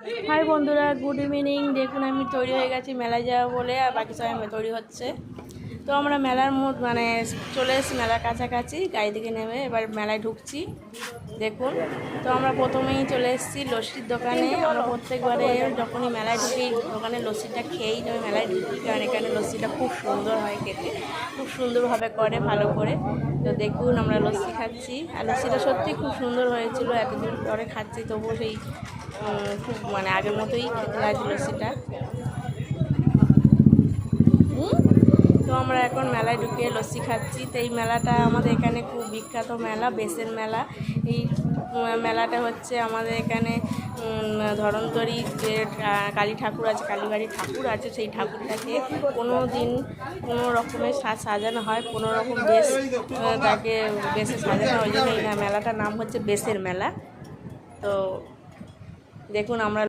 High বন্ধুরা, good evening. দেখুন আমি তৈরি হয়ে গেছি মেলায় যাওয়া বলে, আর বাকি সবাই তৈরি হচ্ছে। তো আমরা মেলার চলে এসেছি মেলার কাছাকাছি, গাড়ি থেকে নেমে এবার মেলায় ঢুকছি। দেখুন, তো আমরা প্রথমেই চলে এসেছি লস্যির দোকানে। আমরা প্রত্যেকবারে যখনই মেলায় ঢুকি দোকানে লস্যিটা খেয়েই আমি মেলায় ঢুকি, কারণ এখানে লস্যিটা খুব সুন্দর হয় খেতে, খুব সুন্দরভাবে করে, ভালো করে। তো দেখুন আমরা লস্যি খাচ্ছি, আর লস্যিটা সত্যি খুব সুন্দর হয়েছিল। এতদিন পরে খাচ্ছি, তবুও সেই খুব আগের মতোই খেতে লাগছে লস্যিটা। তো আমরা এখন মেলায় ঢুকে লস্যি খাচ্ছি। তো এই মেলাটা আমাদের এখানে খুব বিখ্যাত মেলা, বেসের মেলা। এই মেলাটা হচ্ছে আমাদের এখানে ধরন্তরী যে কালী ঠাকুর আছে, কালীবাড়ির ঠাকুর আছে, সেই ঠাকুরটাকে কোনো রকমের সাজানো হয়, কোনো রকম বেশ তাকে বেশে সাজানো হয়। ওই জন্য এই মেলাটার নাম হচ্ছে বেসের মেলা। তো দেখুন আমরা